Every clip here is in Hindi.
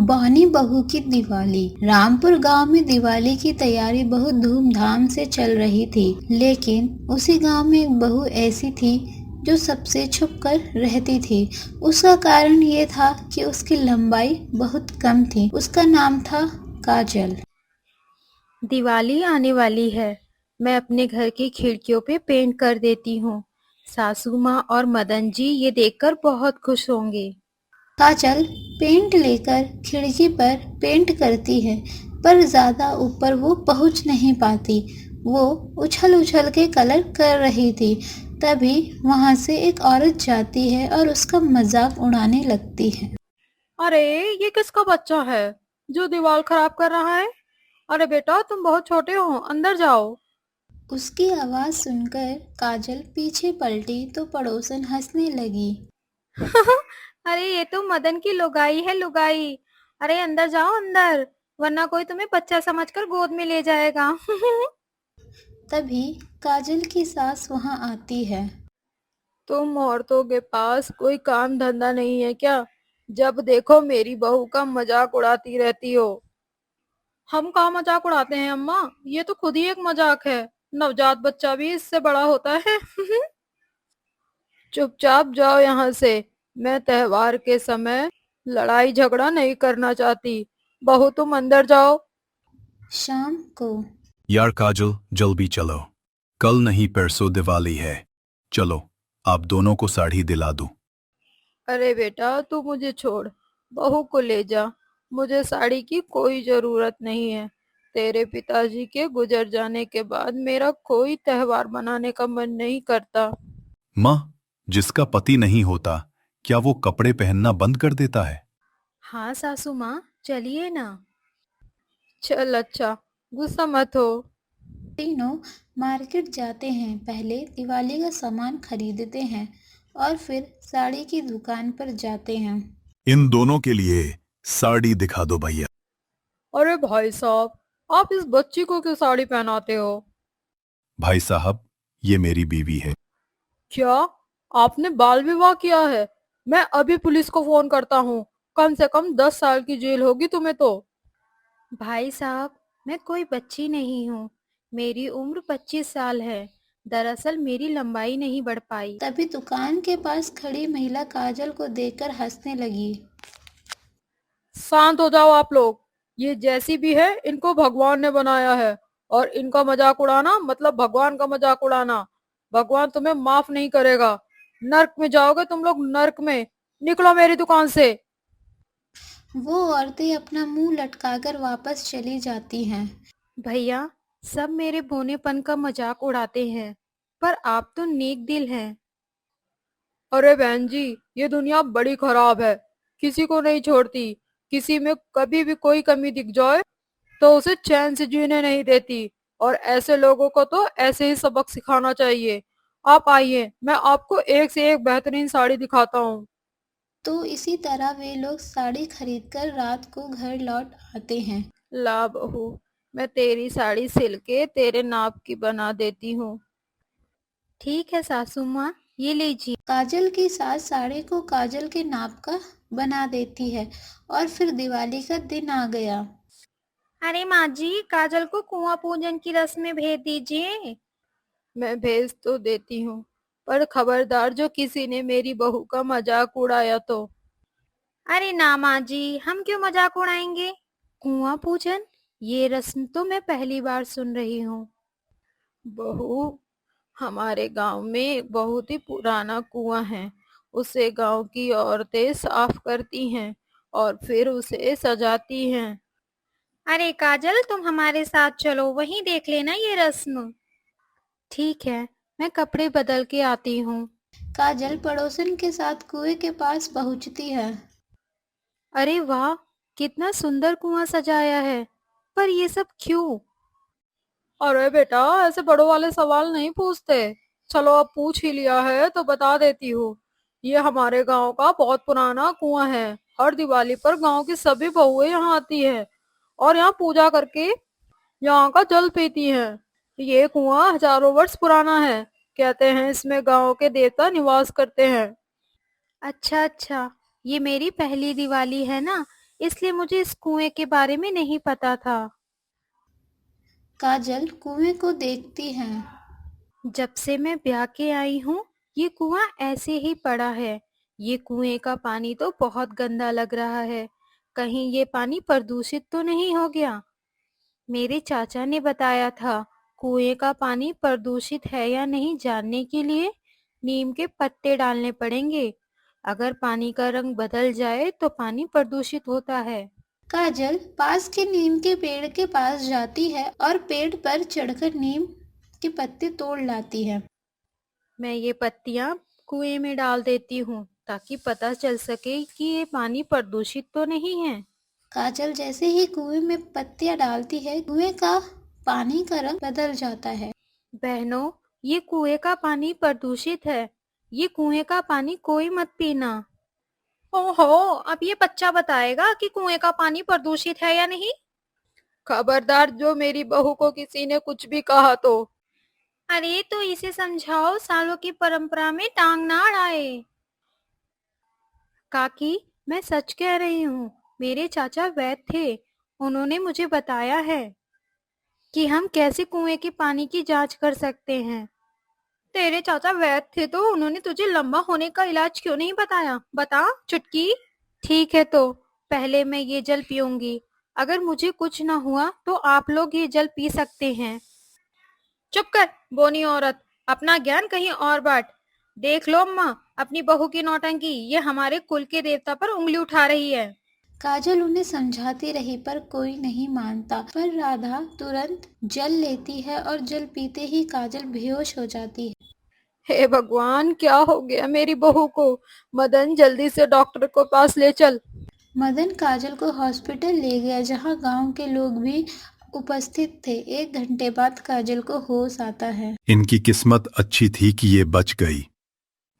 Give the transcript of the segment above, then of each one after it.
बौनी बहू की दिवाली। रामपुर गांव में दिवाली की तैयारी बहुत धूमधाम से चल रही थी, लेकिन उसी गांव में एक बहू ऐसी थी जो सबसे छुप कर रहती थी। उसका कारण ये था कि उसकी लंबाई बहुत कम थी। उसका नाम था काजल। दिवाली आने वाली है। मैं अपने घर की खिड़कियों पे पेंट कर देती हूँ। सासू माँ और मदन जी ये देखकर बहुत खुश होंगे। काजल पेंट लेकर खिड़की पर पेंट करती है, पर ज्यादा ऊपर वो पहुंच नहीं पाती। वो उछल उछल के कलर कर रही थी। तभी वहां से एक औरत जाती है और उसका मजाक उड़ाने लगती है। अरे, ये किसका बच्चा है जो दीवार खराब कर रहा है? अरे बेटा, तुम बहुत छोटे हो, अंदर जाओ। उसकी आवाज सुनकर काजल पीछे पलटी तो पड़ोसन हंसने लगी। अरे, ये तो मदन की लुगाई है, लुगाई। अरे अंदर जाओ, अंदर, वरना कोई तुम्हें बच्चा समझकर गोद में ले जाएगा। तभी काजल की सास वहां आती है। तुम औरतों के पास कोई काम धंधा नहीं है क्या? जब देखो मेरी बहू का मजाक उड़ाती रहती हो। हम कहाँ मजाक उड़ाते हैं अम्मा, ये तो खुद ही एक मजाक है। नवजात बच्चा भी इससे बड़ा होता है। चुपचाप जाओ यहाँ से। मैं त्योहार के समय लड़ाई झगड़ा नहीं करना चाहती। बहू, तुम अंदर जाओ। शाम को यार काजल, जल्दी चलो। कल नहीं परसों दिवाली है। चलो, आप दोनों को साड़ी दिला दूं। अरे बेटा, तू मुझे छोड़, बहू को ले जा। मुझे साड़ी की कोई जरूरत नहीं है। तेरे पिताजी के गुजर जाने के बाद मेरा कोई त्योहार मनाने का मन नहीं करता। माँ, जिसका पति नहीं होता, क्या वो कपड़े पहनना बंद कर देता है? हाँ सासू माँ, चलिए ना। चल अच्छा, गुस्सा मत हो। तीनों मार्केट जाते हैं। पहले दिवाली का सामान खरीदते हैं और फिर साड़ी की दुकान पर जाते हैं। इन दोनों के लिए साड़ी दिखा दो भैया। अरे भाई साहब, आप इस बच्ची को क्यों साड़ी पहनाते हो? भाई साहब, ये मेरी बीवी है। क्या आपने बाल विवाह किया है? मैं अभी पुलिस को फोन करता हूँ। कम से कम 10 साल की जेल होगी तुम्हें तो। भाई साहब, मैं कोई बच्ची नहीं हूँ। मेरी उम्र 25 साल है। दरअसल मेरी लंबाई नहीं बढ़ पाई। तभी दुकान के पास खड़ी महिला काजल को देखकर हंसने लगी। शांत हो जाओ आप लोग। ये जैसी भी है, इनको भगवान ने बनाया है। और इनका मजाक उड़ाना मतलब भगवान का मजाक उड़ाना। भगवान तुम्हें माफ नहीं करेगा। नर्क में जाओगे तुम लोग, नर्क में। निकलो मेरी दुकान से। वो औरतें अपना मुंह लटकाकर वापस चली जाती हैं। भैया, सब मेरे बोनेपन का मजाक उड़ाते हैं, पर आप तो नेक दिल हैं। अरे बहन जी, ये दुनिया बड़ी खराब है। किसी को नहीं छोड़ती। किसी में कभी भी कोई कमी दिख जाए तो उसे चैन से जीने नहीं देती। और ऐसे लोगों को तो ऐसे ही सबक सिखाना चाहिए। आप आइए, मैं आपको एक से एक बेहतरीन साड़ी दिखाता हूँ। तो इसी तरह वे लोग साड़ी खरीदकर रात को घर लौट आते हैं। ला बहू, मैं तेरी साड़ी सिल के तेरे नाप की बना देती हूँ। ठीक है सासू माँ, ये लीजिए। काजल की सास साड़ी को काजल के नाप का बना देती है और फिर दिवाली का दिन आ गया। अरे माँ जी, काजल को कुआं पूजन की रस्म में भेज दीजिए। मैं भेज तो देती हूँ, पर खबरदार जो किसी ने मेरी बहू का मजाक उड़ाया तो। अरे ना माँ जी, हम क्यों मजाक उड़ाएंगे? कुआं पूजन, ये रस्म तो मैं पहली बार सुन रही हूँ। बहू, हमारे गांव में बहुत ही पुराना कुआं है। उसे गांव की औरतें साफ करती हैं और फिर उसे सजाती हैं। अरे काजल, तुम हमारे साथ चलो, वहीं देख लेना ये रस्म। ठीक है, मैं कपड़े बदल के आती हूँ। काजल पड़ोसन के साथ कुएं के पास पहुंचती है। अरे वाह, कितना सुंदर कुआं सजाया है। पर ये सब क्यों? अरे बेटा, ऐसे बड़ों वाले सवाल नहीं पूछते। चलो, अब पूछ ही लिया है तो बता देती हूँ। ये हमारे गांव का बहुत पुराना कुआं है। हर दिवाली पर गांव की सभी बहुएं यहाँ आती हैं और यहाँ पूजा करके यहाँ का जल पीती हैं। ये कुआं हजारों वर्ष पुराना है। कहते हैं इसमें गांव के देवता निवास करते हैं। अच्छा अच्छा, ये मेरी पहली दिवाली है ना, इसलिए मुझे इस कुएं के बारे में नहीं पता था। काजल कुएं को देखती है। जब से मैं ब्याह के आई हूँ, ये कुआं ऐसे ही पड़ा है। ये कुएं का पानी तो बहुत गंदा लग रहा है। कहीं ये पानी प्रदूषित तो नहीं हो गया? मेरे चाचा ने बताया था, कुएं का पानी प्रदूषित है या नहीं जानने के लिए नीम के पत्ते डालने पड़ेंगे। अगर पानी का रंग बदल जाए तो पानी प्रदूषित होता है। काजल पास के नीम के पेड़ के पास जाती है और पेड़ पर चढ़कर नीम के पत्ते तोड़ लाती है। मैं ये पत्तियां कुएं में डाल देती हूँ ताकि पता चल सके कि ये पानी प्रदूषित तो नहीं है। काजल जैसे ही कुएं में पत्तियां डालती है, कुएं का पानी का रंग बदल जाता है। बहनों, ये कुएं का पानी प्रदूषित है। ये कुएं का पानी कोई मत पीना। ओहो, अब ये बच्चा बताएगा कि कुएं का पानी प्रदूषित है या नहीं। खबरदार, जो मेरी बहू को किसी ने कुछ भी कहा तो। अरे तो इसे समझाओ, सालों की परंपरा में टांग ना अड़ाए। काकी, मैं सच कह रही हूँ। मेरे चाचा वैद्य थे। उन्होंने मुझे बताया है कि हम कैसे कुएं के पानी की जांच कर सकते हैं। तेरे चाचा वैद्य थे तो उन्होंने तुझे लंबा होने का इलाज क्यों नहीं बताया? बता चुटकी। ठीक है, तो पहले मैं ये जल पीऊंगी। अगर मुझे कुछ ना हुआ तो आप लोग ये जल पी सकते हैं। चुप कर बोनी औरत, अपना ज्ञान कहीं और बांट। देख लो अम्मा, अपनी बहू की नौटंकी। ये हमारे कुल के देवता पर उंगली उठा रही है। काजल उन्हें समझाती रही पर कोई नहीं मानता। पर राधा तुरंत जल लेती है और जल पीते ही काजल बेहोश हो जाती है। हे भगवान, क्या हो गया मेरी बहू को? मदन, जल्दी से डॉक्टर को पास ले चल। मदन काजल को हॉस्पिटल ले गया, जहां गांव के लोग भी उपस्थित थे। 1 घंटे बाद काजल को होश आता है। इनकी किस्मत अच्छी थी कि ये बच गई।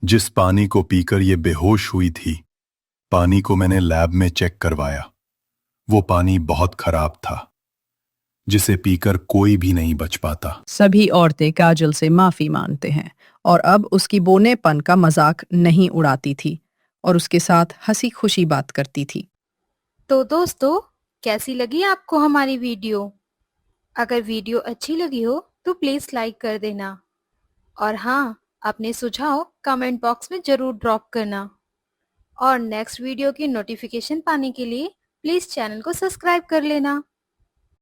जिस पानी को पीकर ये बेहोश हुई थी, पानी को मैंने लैब में चेक करवाया। वो पानी बहुत खराब था, जिसे पीकर कोई भी नहीं बच पाता। सभी औरतें काजल से माफी मांगते हैं और अब उसकी बोनेपन का मजाक नहीं उड़ाती थी और उसके साथ हंसी खुशी बात करती थी। तो दोस्तों, कैसी लगी आपको हमारी वीडियो? अगर वीडियो अच्छी लगी हो तो प्लीज लाइक कर देना। और हाँ, अपने सुझाव कमेंट बॉक्स में जरूर ड्रॉप करना। और नेक्स्ट वीडियो की नोटिफिकेशन पाने के लिए प्लीज चैनल को सब्सक्राइब कर लेना।